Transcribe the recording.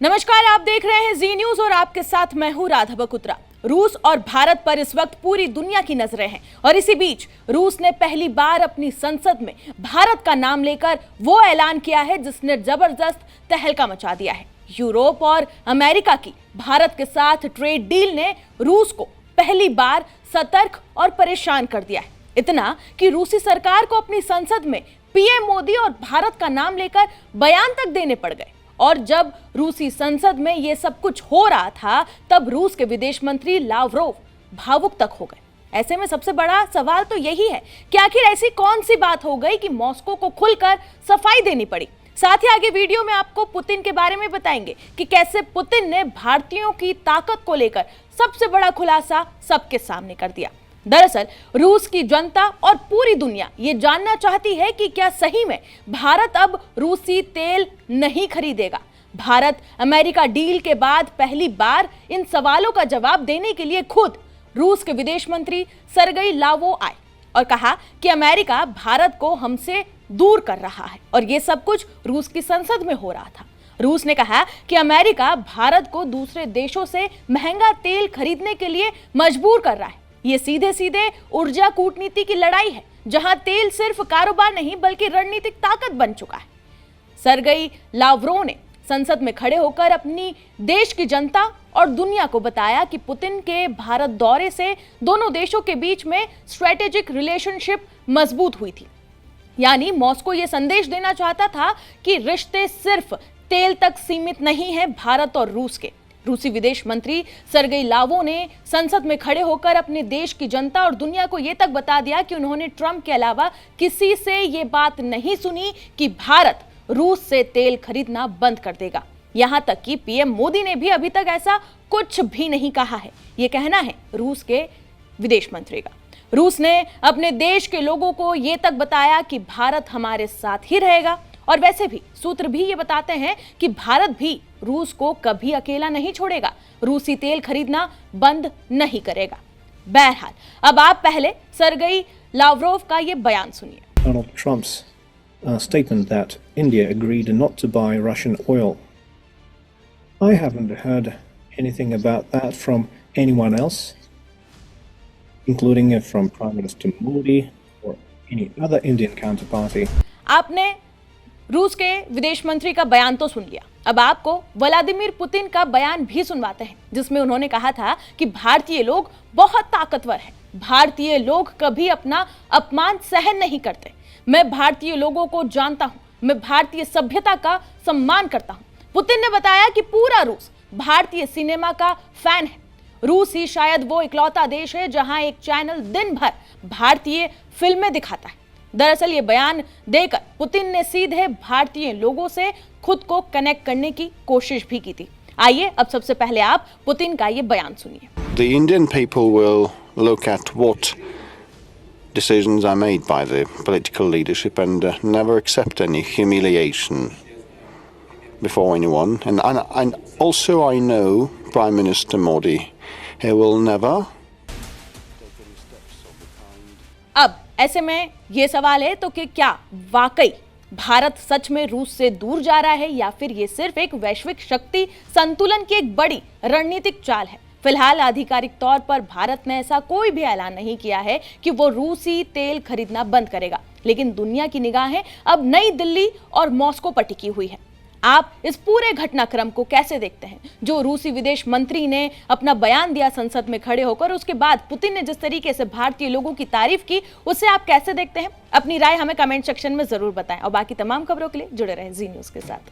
नमस्कार, आप देख रहे हैं जी न्यूज और आपके साथ मैं हूं राधा बकुत्रा। रूस और भारत पर इस वक्त पूरी दुनिया की नजरें हैं और इसी बीच रूस ने पहली बार अपनी संसद में भारत का नाम लेकर वो ऐलान किया है जिसने जबरदस्त तहलका मचा दिया है। यूरोप और अमेरिका की भारत के साथ ट्रेड डील ने रूस को पहली बार सतर्क और परेशान कर दिया है। इतना कि रूसी सरकार को अपनी संसद में पीएम मोदी और भारत का नाम लेकर बयान तक देने पड़ गए। और जब रूसी संसद में यह सब कुछ हो रहा था तब रूस के विदेश मंत्री लावरोव भावुक तक हो गए। ऐसे में सबसे बड़ा सवाल तो यही है कि आखिर ऐसी कौन सी बात हो गई कि मॉस्को को खुलकर सफाई देनी पड़ी। साथ ही आगे वीडियो में आपको पुतिन के बारे में बताएंगे कि कैसे पुतिन ने भारतीयों की ताकत को लेकर सबसे बड़ा खुलासा सबके सामने कर दिया। दरअसल रूस की जनता और पूरी दुनिया ये जानना चाहती है कि क्या सही में भारत अब रूसी तेल नहीं खरीदेगा। भारत अमेरिका डील के बाद पहली बार इन सवालों का जवाब देने के लिए खुद रूस के विदेश मंत्री सरगेई लावरोव आए और कहा कि अमेरिका भारत को हमसे दूर कर रहा है और ये सब कुछ रूस की संसद में हो रहा था। रूस ने कहा कि अमेरिका भारत को दूसरे देशों से महंगा तेल खरीदने के लिए मजबूर कर रहा है। ये सीधे सीधे ऊर्जा कूटनीति की लड़ाई है जहां तेल सिर्फ कारोबार नहीं बल्कि रणनीतिक ताकत बन चुका है। सरगेई लावरोव ने संसद में खड़े होकर अपनी देश की जनता और दुनिया को बताया कि पुतिन के भारत दौरे से दोनों देशों के बीच में स्ट्रेटेजिक रिलेशनशिप मजबूत हुई थी। यानी मॉस्को ये संदेश देना चाहता था कि रिश्ते सिर्फ तेल तक सीमित नहीं है भारत और रूस के। रूसी विदेश मंत्री सरगेई लावरोव ने संसद में खड़े होकर अपने देश की जनता और दुनिया को यह तक बता दिया कि उन्होंने ट्रंप के अलावा किसी से यह बात नहीं सुनी कि भारत रूस से तेल खरीदना बंद कर देगा। यहां तक कि पीएम मोदी ने भी अभी तक ऐसा कुछ भी नहीं कहा है। यह कहना है रूस के विदेश मंत्री का। रूस ने अपने देश के लोगों को यह तक बताया कि भारत हमारे साथ ही रहेगा और वैसे भी सूत्र भी ये बताते हैं कि भारत भी रूस को कभी अकेला नहीं छोड़ेगा, रूसी तेल खरीदना बंद नहीं करेगा। बहरहाल अब आप पहले सरगेई लावरोव का ये बयान सुनिए। Donald Trump's statement that India agreed not to buy Russian oil. I haven't heard anything about that from anyone else, including from Prime Minister Modi or any other Indian counterparty. आपने रूस के विदेश मंत्री का बयान तो सुन लिया, अब आपको व्लादिमीर पुतिन का बयान भी सुनवाते हैं जिसमें उन्होंने कहा था कि भारतीय लोग बहुत ताकतवर हैं, भारतीय लोग कभी अपना अपमान सहन नहीं करते। मैं भारतीय लोगों को जानता हूं, मैं भारतीय सभ्यता का सम्मान करता हूं। पुतिन ने बताया कि पूरा रूस भारतीय सिनेमा का फैन है। रूस ही शायद वो इकलौता देश है जहां एक चैनल दिन भर भारतीय फिल्में दिखाता है। दरअसल ये बयान देकर पुतिन ने सीधे भारतीय लोगों से खुद को कनेक्ट करने की कोशिश भी की थी। आइए अब सबसे पहले आप पुतिन का ये बयान सुनिए। The Indian people will look at what decisions are made by the political leadership and never accept any humiliation before anyone. And also I know Prime Minister Modi, he will never. अब ऐसे में ये सवाल है तो कि क्या वाकई भारत सच में रूस से दूर जा रहा है या फिर ये सिर्फ एक वैश्विक शक्ति संतुलन की एक बड़ी रणनीतिक चाल है। फिलहाल आधिकारिक तौर पर भारत ने ऐसा कोई भी ऐलान नहीं किया है कि वो रूसी तेल खरीदना बंद करेगा, लेकिन दुनिया की निगाहें अब नई दिल्ली और मॉस्को पर टिकी हुई है। आप इस पूरे घटनाक्रम को कैसे देखते हैं? जो रूसी विदेश मंत्री ने अपना बयान दिया संसद में खड़े होकर, उसके बाद पुतिन ने जिस तरीके से भारतीय लोगों की तारीफ की, उसे आप कैसे देखते हैं? अपनी राय हमें कमेंट सेक्शन में जरूर बताएं और बाकी तमाम खबरों के लिए जुड़े रहें जी न्यूज़ के साथ।